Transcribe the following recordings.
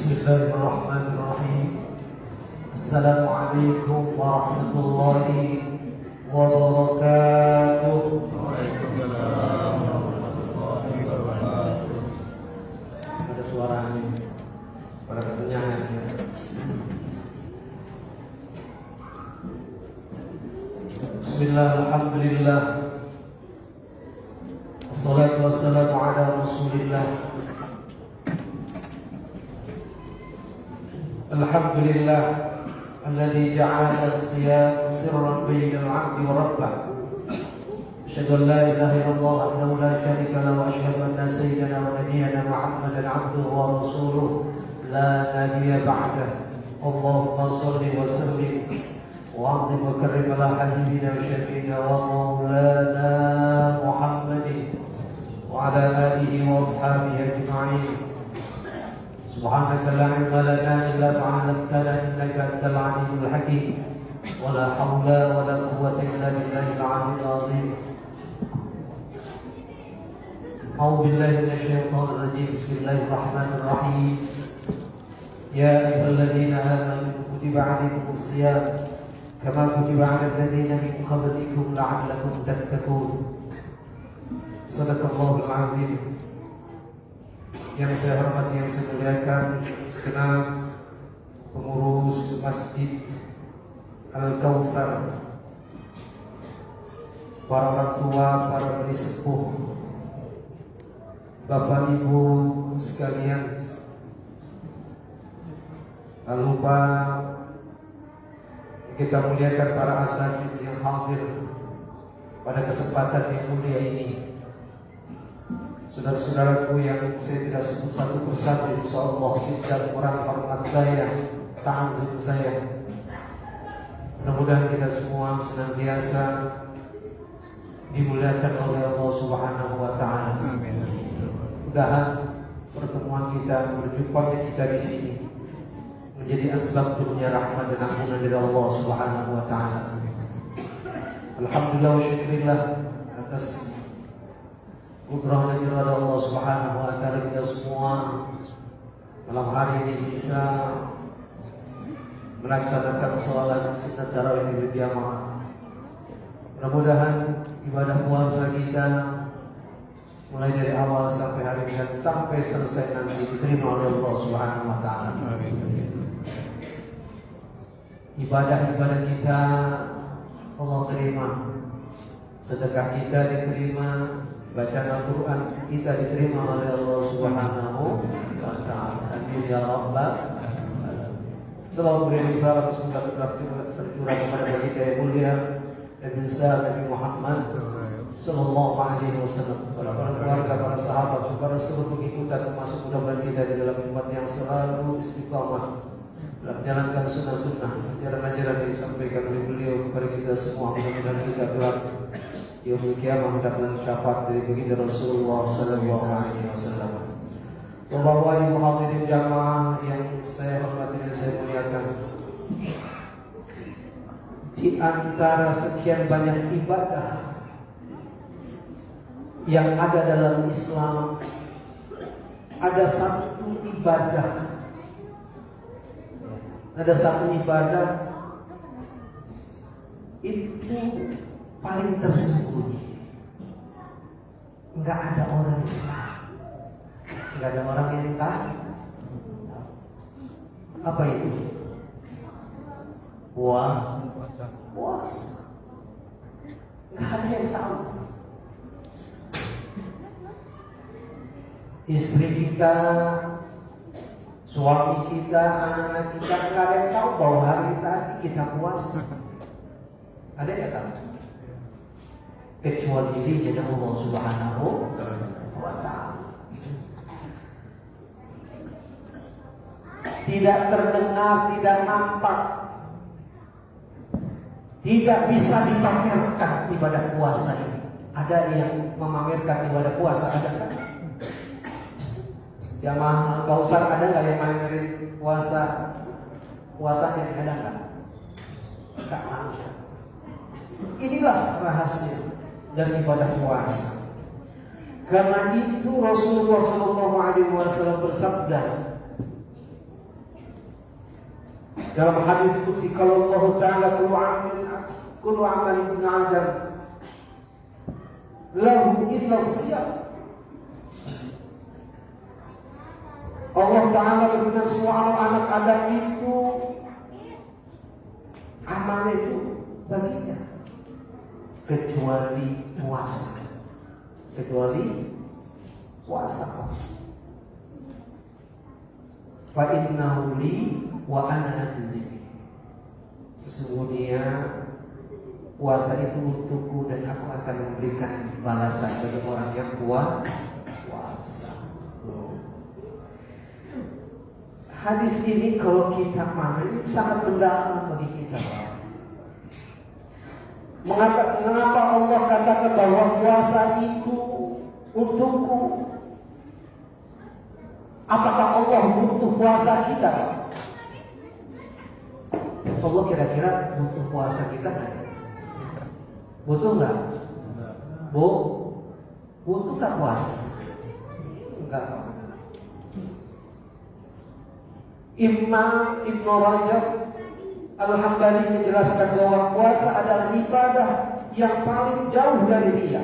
Bismillahirrahmanirrahim. Assalamualaikum warahmatullahi wabarakatuh. Waalaikumsalam warahmatullahi wabarakatuh. Ada suaranya pada ketenyangannya. Bismillah, alhamdulillah, wassalatu wassalamu ala rasulillah. Alhamdulillah alladzi ja'ala as-siyam sirran bainal 'abdi wa rabbih. Asyhadu an la ilaha illallah wahdahu la syarika lahu wa asyhadu anna sayyidana wa nabiyyana Muhammadan 'abduhu wa rasuluhu la nabiyya ba'dahu. Allahumma shalli wa sallim wa 'azzim wa karrim ala habibina wa syafiina wa maulana Muhammadin wa ala alihi wa ashabihi ajma'in. Subhanaka la ilma lana illa ma 'allamtana innaka antal 'alimul hakim. Wa la haula wa la quwwata illa billahil 'aliyyil 'azim. A'udzu billahi minasy syaithanir rajim. Bismillahirrahmanirrahim. Ya ayyuhalladzina amanu kutiba 'alaikumus shiyam kama kutiba 'alal ladzina min qablikum la'allakum tattaqun. Shadaqallahul 'azim. Yang saya hormati, yang saya muliakan segenap pengurus Masjid Al-Kautsar, para orang tua, para bani sepuh, Bapak Ibu sekalian, tak lupa kita muliakan para asatidz yang hadir pada kesempatan yang mulia ini. Saudara-saudaraku yang saya tidak sebut satu persatu, insyaallah tidak kurang hormat saya, ta'zim saya. Mudah-mudahan kita semua senantiasa dimuliakan oleh Allah Subhanahu wa taala. Amin. Mudah-mudahan pertemuan kita, berjumpanya kita di sini menjadi asbab turunnya rahmat dan ampunan dari Allah Subhanahu wa taala. Alhamdulillah wa syukurillah atas kudrah dan irada Allah Subhanahu wa taala, kita semua malam hari ini bisa melaksanakan sholat sunat tarawih berjamaah. Mudah-mudahan ibadah puasa kita mulai dari awal sampai hari ini dan sampai selesai nanti diterima oleh Allah Subhanahu wa taala. Ibadah-ibadah kita Allah terima, sedekah kita diterima, bacaan Al-Quran kita diterima oleh Allah Subhanahu wa ta'ala. Amin ya rabbal alamin. Salawat beri salam semoga tetap tercurah kepada kita yang mulia Nabi Nabi Muhammad sallallahu alaihi wasallam, para keluarga, para sahabat, para seluruh pengikut, termasuk mudah-mudahan kita di dalam umat yang selalu istiqamah dalam menjalankan sunnah-sunnah, ajaran-ajaran yang disampaikan oleh beliau kepada kita semua. Mudah-mudahan kita kelak yaumul qiyamah mendapatkan syafaat dari baginda Rasulullah sallallahu alaihi wasallam. Bapak Ibu hadirin jamaah yang saya hormati dan saya muliakan, di antara sekian banyak ibadah yang ada dalam Islam, ada satu ibadah itu paling tersembunyi, nggak ada orang yang tahu, nggak ada orang yang tahu. Apa itu? Puasa. Nggak ada yang tahu. Istri kita, suami kita, anak-anak kita, nggak ada yang tahu bahwa hari tadi kita puasa. Ada yang tahu? Kecuali diri Allah Subhanahu wa ta'ala. Tidak terdengar, tidak nampak, tidak bisa dipamerkan ibadah puasa ini. Ada yang memamerkan ibadah puasa, ada kan? Jamaah Kautsar ada nggak yang mamerin puasanya? Ada nggak? Tak ada. Inilah rahasia dari ibadah puasa. Karena itu Rasulullah SAW bersabda, Dalam hadis qudsi kalau Allah Ta'ala kullu amal ibn Adam lahu illa siyam. Allah Ta'ala berfirman, semua amal anak Adam itu amalnya itu baginya kecuali puasa. Fa innahu li wa ana ajzi. Sesungguhnya puasa itu untukku dan aku akan memberikan balasan bagi orang yang puasa. Hadis ini kalau kita pahami sangat mendalam bagi kita. Mengapa Allah katakan bahwa puasa itu untukku? Apakah Allah butuh puasa kita? Allah kira-kira butuh puasa kita nggak? Butuh nggak? Butuh nggak puasa? Enggak. Imam Ibn Rajab Al-Hambali menjelaskan bahwa puasa adalah ibadah yang paling jauh dari riya.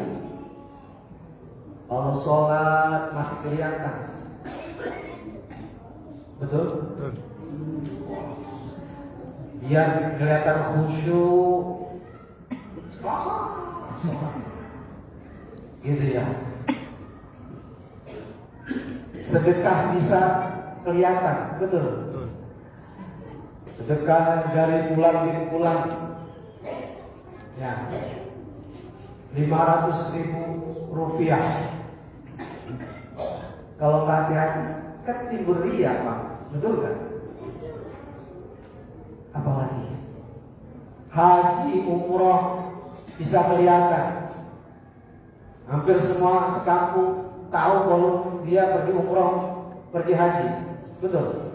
Kalau sholat masih kelihatan, betul? Biar kelihatan khusyuk, gitu ya. Sedekah bisa kelihatan, betul? Sedekah dari bulan ke bulan, ya, 500.000 rupiah. Kalau nggak hati-hati, kan timbul ria, Pak, betul kan? Apalagi haji, umroh bisa kelihatan. Hampir semua sekampung tahu kalau dia pergi umroh, pergi haji, betul?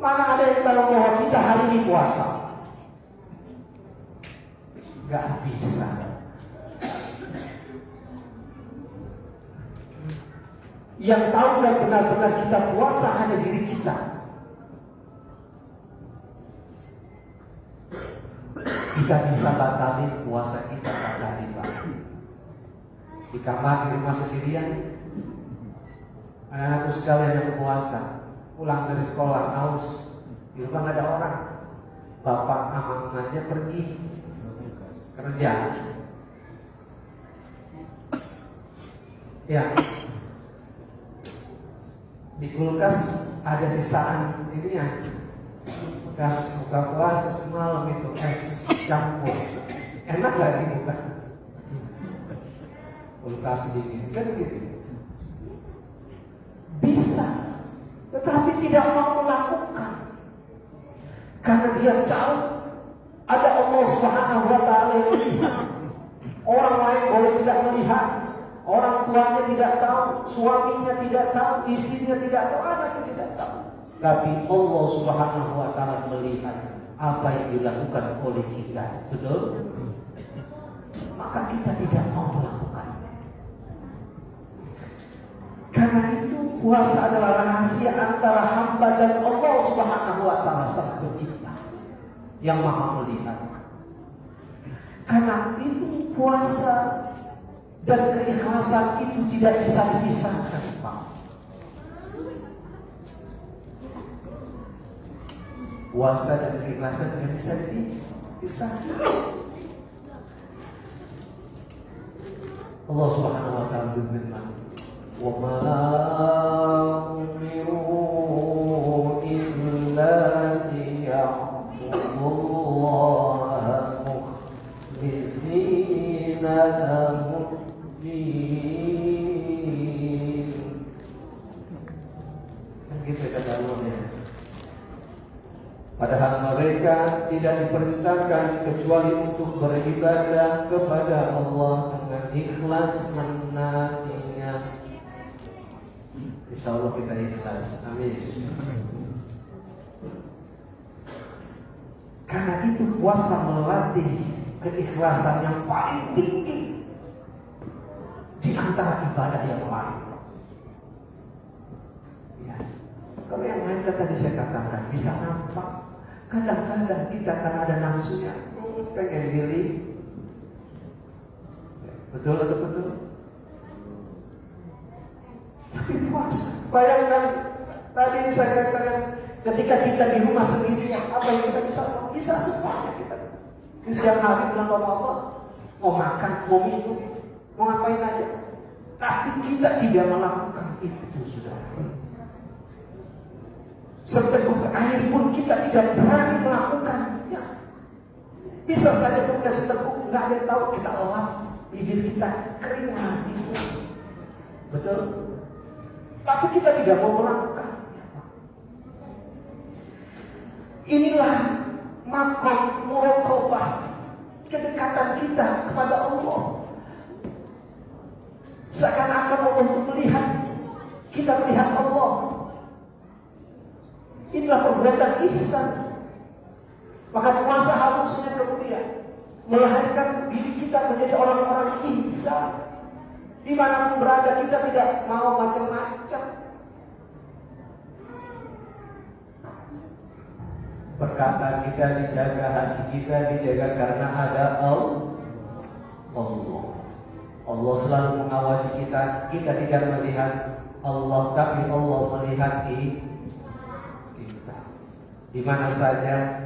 Mana ada yang tahu bahwa kita hari ini puasa? Gak bisa. Yang tahu dan benar-benar kita puasa hanya diri kita. Kita bisa batalin puasa kita pada hari ini. Di kamar, di rumah sendirian, anak-anakku sekalian yang berpuasa, pulang dari sekolah haus, di rumah nggak ada orang, bapak amanahnya pergi kerja, ya, di kulkas ada sisaan ini ya, bekas buka puasa semalam itu es campur, enak nggak dibuka? Kulkas dingin kan gitu, bisa. Tetapi tidak mau melakukan karena dia tahu ada Allah Subhanahu wa Ta'ala yang melihat. Orang lain boleh tidak melihat, orang tuanya tidak tahu, suaminya tidak tahu, istrinya tidak tahu, anaknya tidak tahu. Tapi Allah Subhanahu wa Ta'ala melihat apa yang dilakukan oleh kita, betul? Maka kita tidak mau melakukan. Karena itu puasa adalah rahasia antara hamba dan Allah Subhanahu wa Ta'ala Sang Pencipta yang Maha melihat. Karena itu puasa dan keikhlasan itu tidak bisa dipisahkan, Pak. Puasa dan keikhlasan tidak bisa dipisahkan. Allah Subhanahu wa Ta'ala berfirman, وَمَا أُمِرُوا إِلَّا لِيَعْبُدُوا اللَّهَ مُخْلِصِينَ لَهُ الدِّينَ. Gitu kata Allah ya. Padahal mereka tidak diperintahkan kecuali untuk beribadah kepada Allah dengan ikhlas menantinya. Insya Allah kita ikhlas. Amin. Karena itu puasa melatih keikhlasan yang paling tinggi di antara ibadah yang lain. Ya. Kalau yang Melainkan tadi saya katakan bisa nampak. Kadang-kadang kita akan ada nafsunya, pengen diri. Betul atau betul? Tapi puasa. Bayangkan tadi saya katakan ketika kita di rumah sendiri, apa yang kita bisa semuanya kita. Di siang hari bulan Allah mau makan, mau minum, mau ngapain aja. Tapi kita tidak melakukan itu, saudara. Seteguk air pun kita tidak berani melakukannya. Bisa saja kemudian seteguk, nggak ada yang tahu, kita elap, bibir kita kering lagi. Betul? Tapi kita tidak mau melakukannya. Inilah makom muraqabah, kedekatan kita kepada Allah. Seakan-akan Allah melihat, kita melihat Allah. Inilah perbuatan ihsan. Maka puasa harusnya kemudian melahirkan diri kita menjadi orang-orang ihsan. Dimanapun berada kita tidak mau macam-macam. Perkataan kita dijaga, hati kita dijaga karena ada Allah. Allah selalu mengawasi kita. Kita tidak melihat Allah, tapi Allah melihat kita. Di mana saja,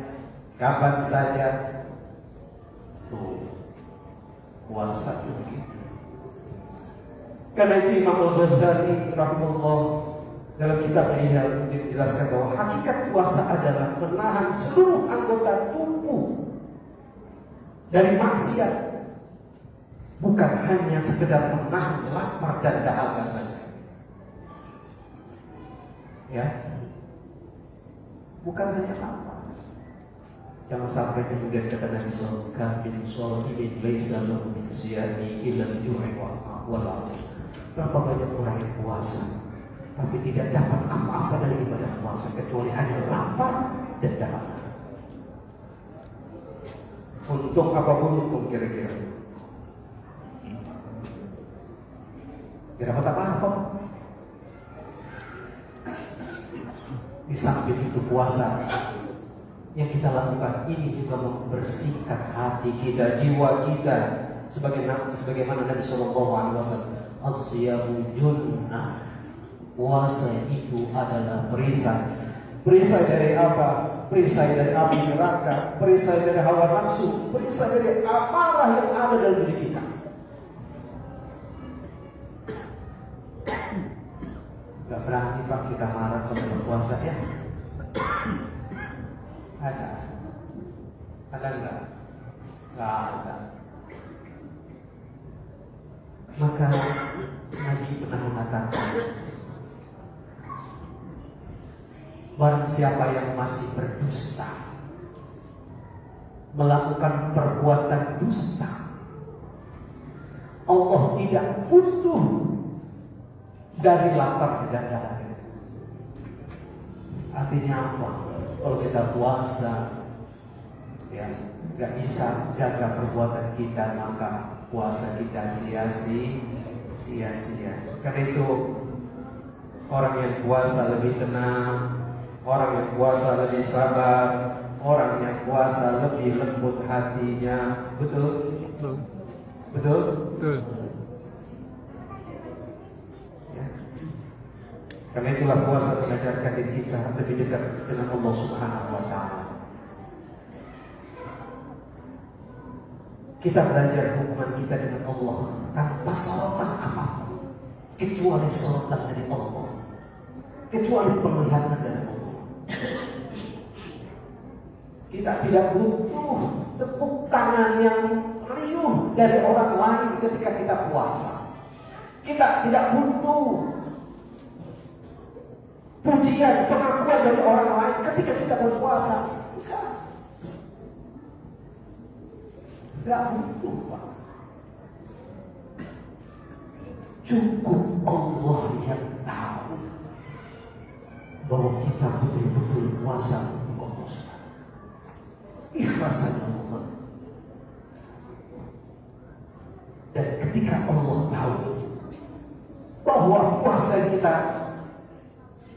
kapan saja, puasa itu. Karena itu Imam Al-Ghazali rahimahullah dalam kitab Ihya menjelaskan bahwa hakikat puasa adalah menahan seluruh anggota tubuh dari maksiat, bukan hanya sekedar menahan lapar dan dahaga saja. Ya, bukan hanya lapar. Jangan sampai kemudian kata Nabi SAW, "Kafin sholimin laisa lahu min siyami illa al-ju'i wal 'atash." Berapa banyak orang yang puasa, tapi tidak dapat apa-apa dari ibadah puasa kecuali hanya lapar dan dahaga. Untung apapun untung kira-kira. Tidak dapat apa-apa. Di samping itu puasa yang kita lakukan ini juga membersihkan hati kita, jiwa kita, sebagaimana Nabi Sallallahu Alaihi Wasallam, "As-siyamu junnah." Puasa itu adalah perisai. Perisai dari apa? Perisai dari api neraka, perisai dari hawa nafsu, perisai dari amarah yang ada dalam diri kita. Gak berani Pak kita marah kalau berpuasa ya? Ada? Ada enggak? Gak ada. Maka Nabi pernah mengatakan, barang siapa yang masih berdusta, melakukan perbuatan dusta, Allah tidak butuh dari lapar dan dahaga. Artinya apa? Kalau kita puasa, ya nggak bisa jaga perbuatan kita, maka puasa kita sia-sia. Karena itu orang yang puasa lebih tenang, orang yang puasa lebih sabar, orang yang puasa lebih lembut hatinya. Betul? Betul? Ya. Karena itulah puasa mengajarkan diri kita lebih dekat dengan Allah Subhanahu wa Ta'ala. Kita belajar hubungan kita dengan Allah tanpa sorotan apapun, kecuali sorotan dari Allah, kecuali penglihatan dari Allah. Kita tidak butuh tepuk tangan yang riuh dari orang lain ketika kita puasa. Kita tidak butuh pujian, pengakuan dari orang lain ketika kita berpuasa. Tidak butuh, Pak. Cukup Allah yang tahu bahwa kita betul-betul puasa untuk Allah. Ikhlas saja Allah. Dan ketika Allah tahu bahwa puasa yang kita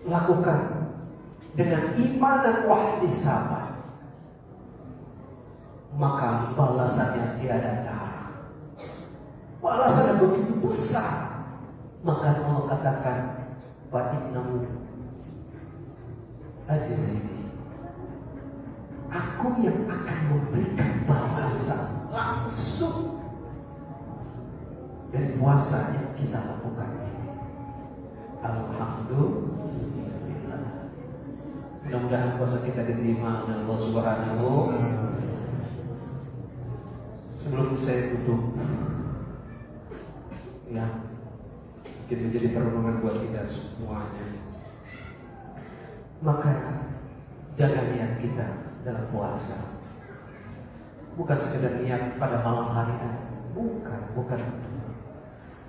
lakukan dengan iman dan wahtisabah, maka balasannya tiada tara. Balasannya begitu besar. Maka Allah katakan, fa innahu ajzini, aku yang akan memberikan balasan langsung dari puasa yang kita lakukan ini. Alhamdulillah. Mudah-mudahan puasa kita diterima oleh Allah Subhanahu. Sebelum saya tutup, ya, mungkin menjadi perenungan buat kita semuanya. Maka jaga niat kita dalam puasa. Bukan sekedar niat pada malam hari, bukan.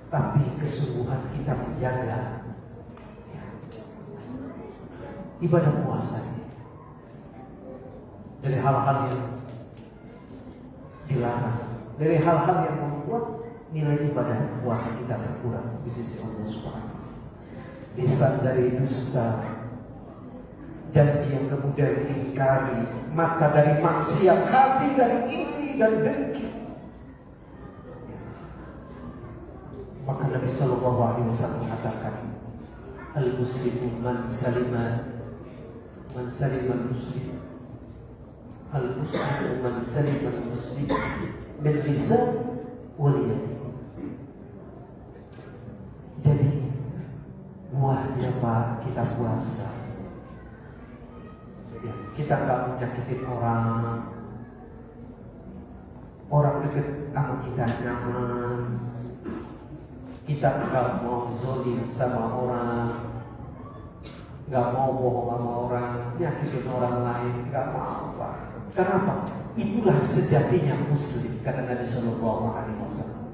Tapi kesungguhan kita menjaga ibadah puasa ini dari hal-hal yang dilarang, dari hal-hal yang membuat nilai ibadah puasa kita berkurang di sisi Allah Subhanahu. Lisan dari dusta, janji yang kemudian diingkari, mata dari maksiat, hati dari iri dan dengki. Maka Nabi Sallallahu Alaihi Wasallam mengatakan, al-muslimu man salima muslim, al-muslimu man salima muslim min lisan wal yad. Jadi buahnya Pak kita puasa, ya, kita nggak menyakitin orang dekat sama kita nyaman. Kita nggak mau zolim sama orang, nggak mau bohong sama orang, nyakitin orang lain, nggak mau Pak. Kenapa? Itulah sejatinya Muslim, kata Nabi Sallallahu Alaihi Wasallam.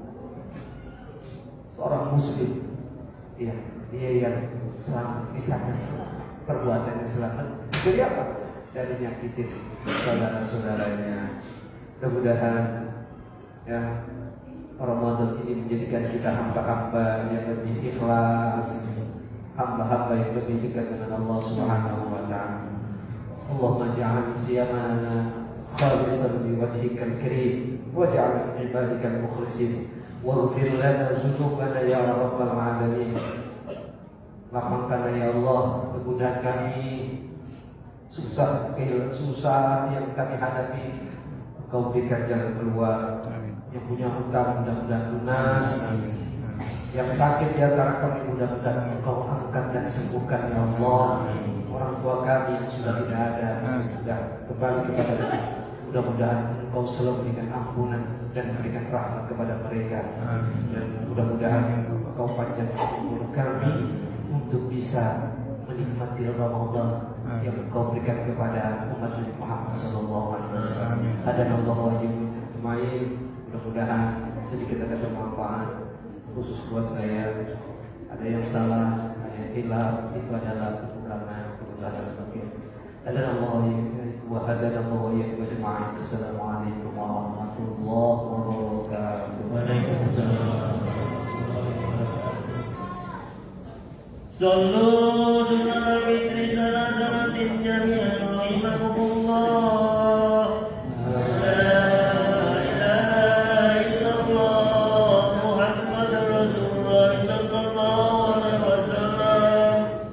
Seorang Muslim, ya, dia yang selamat, misalnya perbuatannya selamat. Dari apa? Dari nyakitin saudara-saudaranya. Mudah-mudahan, ya, Ramadan ini menjadikan kita hamba-hamba yang lebih ikhlas, hamba-hamba yang lebih dekat dengan Allah Subhanahu wa Ta'ala. Allahumma ja'al siyamana khalisan biwajhikal karim waj'al min ibadikal mukhlisin waghfir lana dzunubana ya rabbal alamin. Lapangkanlah ya Allah kegundahan kami, susah yang kami hadapi, Engkau berikan jalan keluar. Yang punya hutang mudah-mudahan lunas. Yang sakit di antara kami mudah-mudahan Engkau angkat dan sembuhkan ya Allah. Orang tua kami yang sudah tidak ada, sudah kembali kepada kita, mudah-mudahan Engkau selalu berikan ampunan dan berikan rahmat kepada mereka. Dan mudah-mudahan Engkau panjangkan umur kami untuk bisa menikmati Ramadan yang Engkau berikan kepada umat Muhammad Sallallahu Alaihi Wasallam. Hadanallahu wa iyyakum ajmain. Mudah-mudahan sedikit ada bermanfaat khusus buat saya. Ada yang salah, ada yang hilaf, itu adalah kekurangan bagian. Hadanallahu wa hadanallahu wa iyyakum ajmain. Assalamualaikum warahmatullahi wabarakatuh. Waalaikumsalam. Sallu ala fitri salatatin jami'an rahimakumullah. La ilaha illallah Muhammadur Rasulullah sallallahu alaihi wasallam.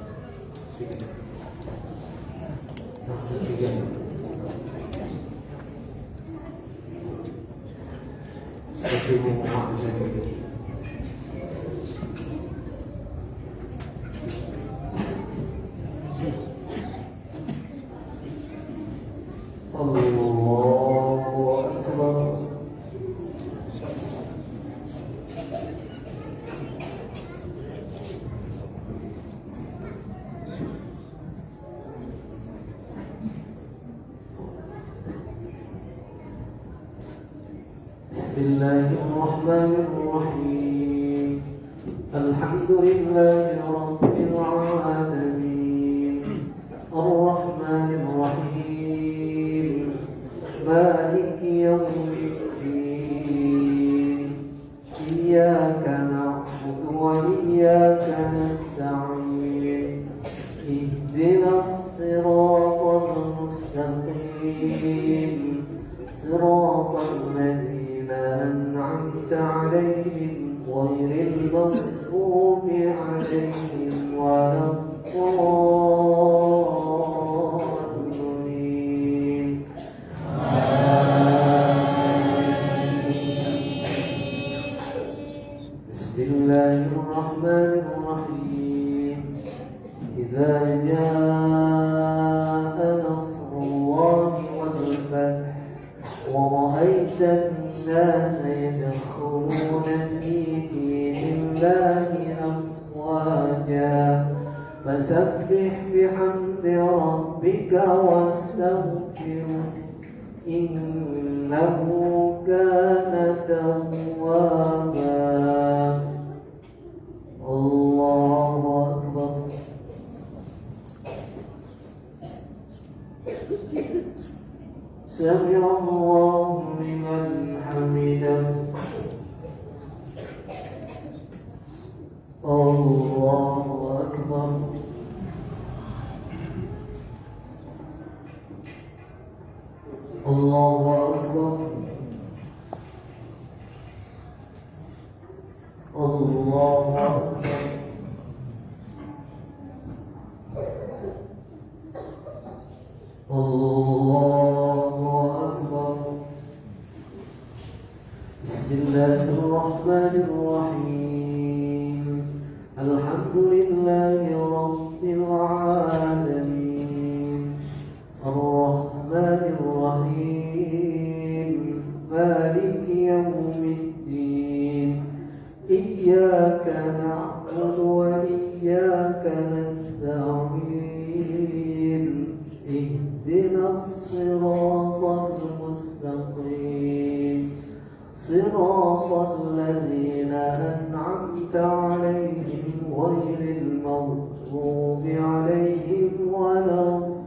Bismillahirrahmanirrahim. Alhamdulillahi rabbil alamin. Ar-Rahmanir Rahim. Maliki yaumiddin. Iyyaka na'budu wa iyyaka nasta'in. Ihdinas siratal المغضوب عليهم ولا الضالين. بسم الله الرحمن الرحيم. إذا جاء نصر الله والفتح ورأيت الناس يدخلون في دين الله أفواجا فسبح بحمد ربك واستغفره إنه كان توابا. الله أكبر. سمع الله لمن حمده. الله أكبر. الله أكبر. الله أكبر. الله أكبر. بسم الله الرحمن الرحيم. الحمد لله رب العالمين الرحمن الرحيم مالك يوم الدين إياك نعبد وإياك نستعين اهدنا الصراط المستقيم صراط الذين أنعمت عليهم غير المغضوب عليهم ولا الضالين.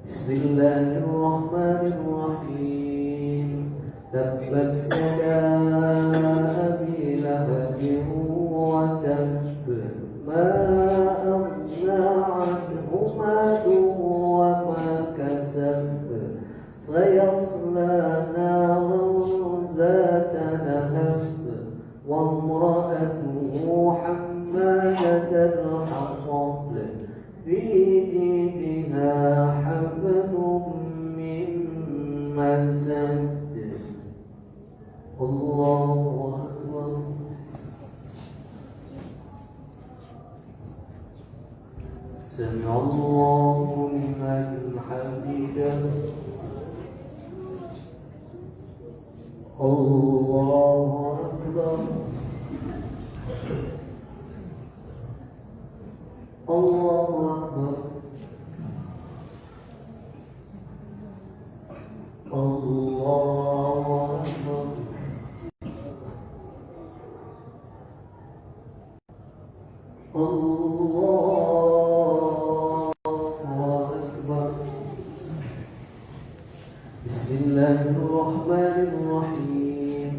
بسم الله الرحمن الرحيم. تبت يدا أبي لهب وتب ما أغنى عنه ماله وما كسب سيصلى نارا ذات لهب وامرأته حمالة الحطب في جيدها حبل من مسد. الله أكبر. سمع الله لمن حمده. الله أكبر. الله أكبر. الله أكبر. الله أكبر. بسم الله الرحمن الرحيم.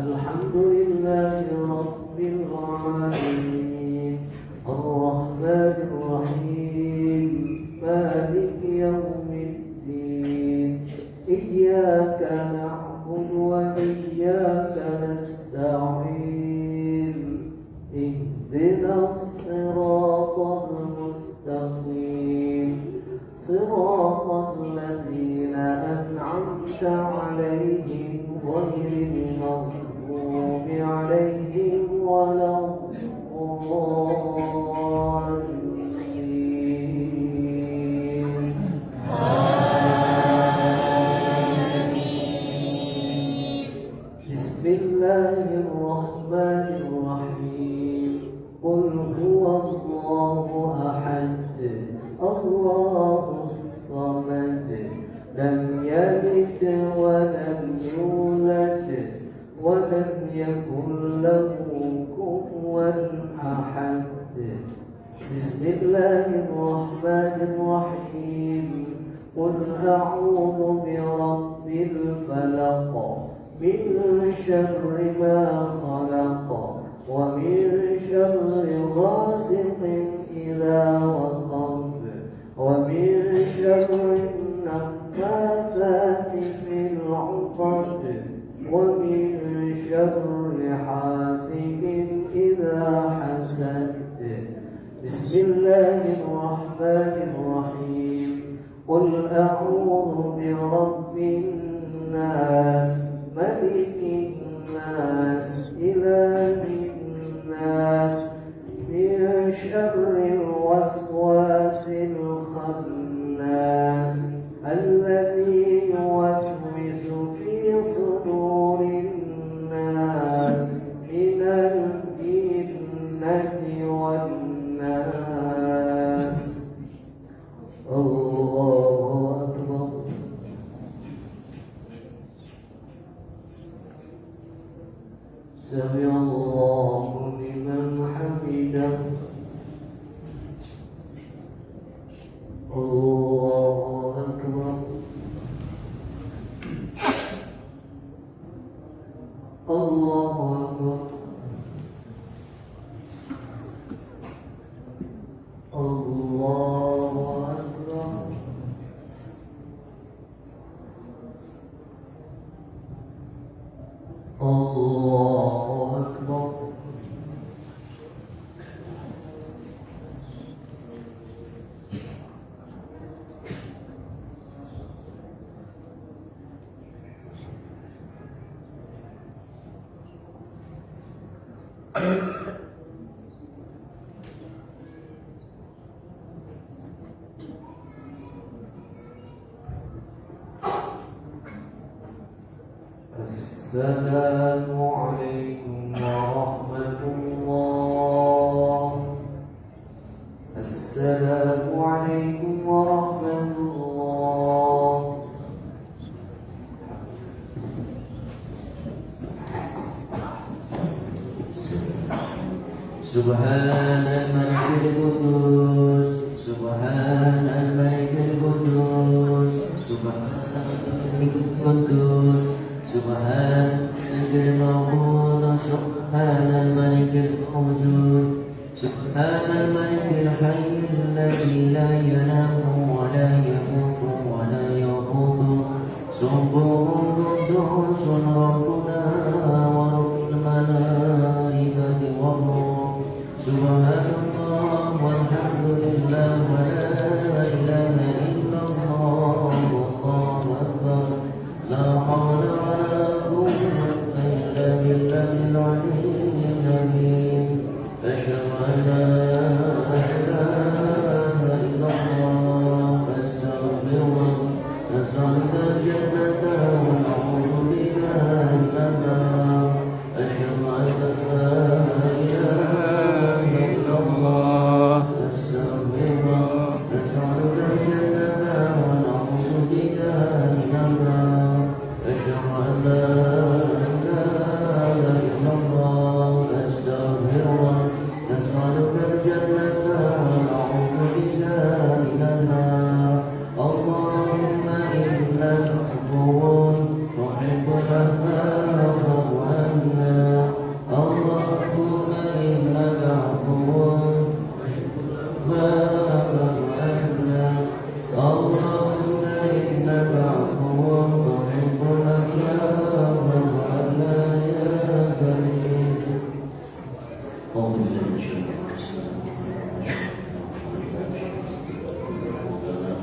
الحمد لله رب العالمين الرحمن الرحيم مالك يوم الدين إياك نعبد وإياك نستعين اهدنا الصراط المستقيم صراط الذين أنعمت عليهم غير المغضوب عليهم ولا الضالين. بسم الله الرحمن الرحيم. قل هو الله أحد الله الصمد لم يلد ولم يولد ولم يكن له كفوا أحد. بسم الله الرحمن الرحيم. قل أعوذ برب الفلق من شر ما خلق ومن شر غاسق إذا وقب ومن شر النفاثات في العقد ومن شر حاسد إذا حسد. بسم الله الرحمن الرحيم. قل أعوذ برب الناس ملك الناس إله الناس من شر الوسواس الخناس الذي يوسوس في صدور الناس من الجنة والناس. الله أكبر. سمع الله لمن حمده. الله أكبر. الله أكبر. الله أكبر. الله أكبر. السلام عليكم ورحمة الله. السلام عليكم ورحمة الله. سبحان الملك القدوس سبحان الملك القدوس سبحان الملك القدوس سبحان الملك الموجود سبحان الملك الموجود سبحان الملك الحي الذي لا ينام ولا يموت ولا يموت سبحان قدوس ربنا ورب الملائكة والروح سبحان الله والحمد لله ولا إله إلا الله والله أكبر لا حول ولا قوة إلا بالله العلي العظيم. أشهد أن لا إله إلا الله أستغفرك أسألك الجنة ونعوذ بك من النار. أشهد أن لا إله إلا الله أستغفرك أسألك الجنة ونعوذ بك من النار. أشهد أن لا إله إلا الله أستغفرك أسألك الجنة ونعوذ بك من النار. اللهم إنك عفو تحب العفو عنا. اللهم إنك عفو تحب العفو عنا. اللهم إنك عفو تحب العفو عنا يا كريم. أعوذ بالله من الشيطان الرجيم.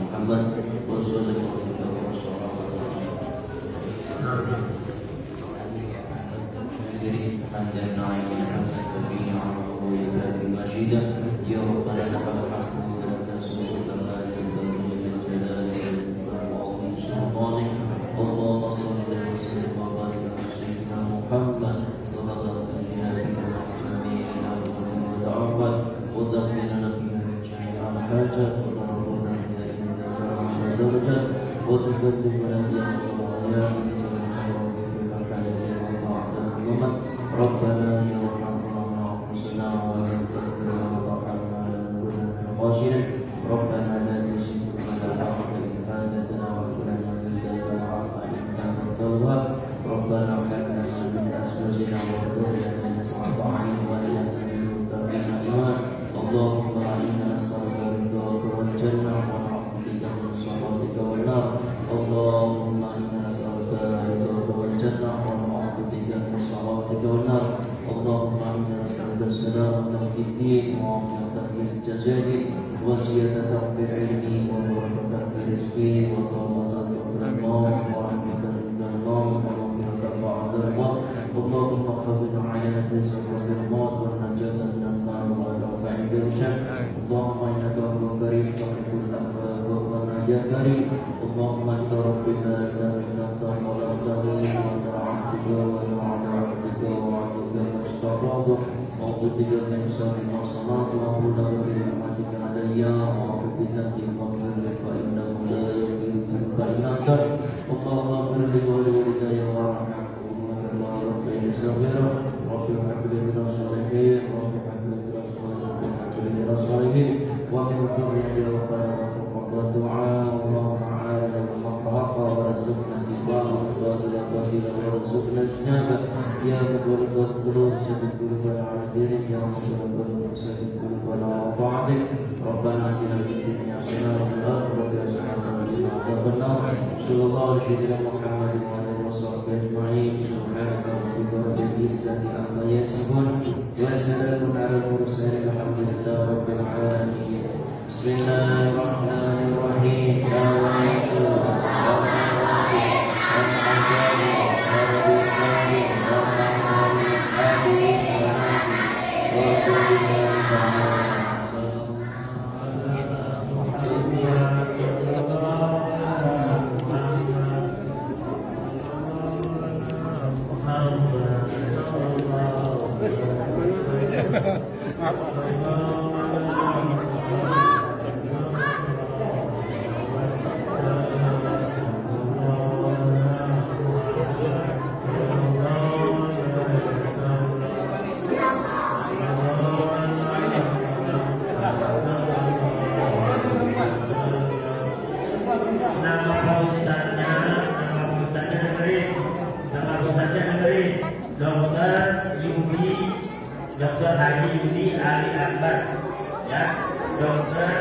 محمد رسول الله يا ربنا لك الحمد ولك الشكر كما ينبغي لجلال وعظيم سلطانك. اللهم صل وسلم وبارك على سيدنا محمد صلى الله عليه وسلم وتعبد ودخلنا بنا من جميع الحاجات وتعرضنا بنا الى الدرجات وتسلمنا بنا يا من الخير في الحياه والمعاد والممات. ربنا يا رحمنا انفسنا ولا تغفر وترحمنا لنكون من الخاسرين. ربنا لا تزغ قلوبنا بعد إذ هديتنا وهب لنا من لدنك رحمة إنك أنت الوهاب. ربنا هب لنا من أزواجنا وذريتنا قرة أعين واجعلنا للمتقين إماما. اللهم إنا نسألك في الدين وعافية في الجسد وزيادة في العلم وبركة في الرزق وطهارة من النار ورحمة من النار ومغفرة بعد الموت اللهم خذنا عينة سكرة الموت والنجاة من النار والعافية عند الشر اللهم إنك أمر كريم تحب الأخلاق يا كريم اللهم انت ربنا لا اله الا انت خلقتني وانا عبدك وانا على عبدك وعبدك مستقرض واعوذ بك من شر ما صنعت واعوذ برحمتك علي واعوذ بك من مغفر فانه لا يغفر الا انت اللهم اغفر لي ولوالدي وارحمهما كما ربياني صغيرا رب هب لي من الصالحين رب هب لي من الصالحين ومن ذريتي ربنا والدعاء اللهم عارنا الحق حقا ورزقنا اتباعه وتبادل الباطل ورزقنا اجتنابه يا مقلب القلوب ثبت قلوبنا على دينك يا مقلب القلوب ثبت قلوبنا على طاعتك ربنا اتنا في الدنيا حسنه وفي الاخره حسنه وقنا عذاب النار صلى الله على سيدنا محمد وعلى اله وصحبه اجمعين سبحانك ربك رب العزه عما يصفون وسلام على المرسلين الحمد لله رب العالمين بسم الله الرحمن الرحيم Dr. Haji Yudi Ali Akbar, ya, dokter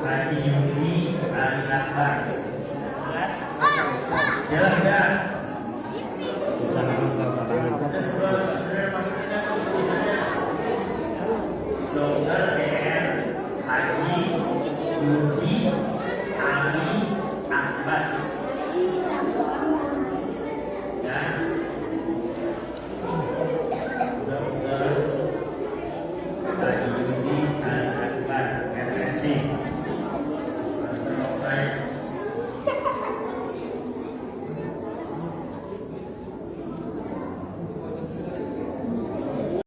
Haji Yudi Ali Akbar. Jelas ya?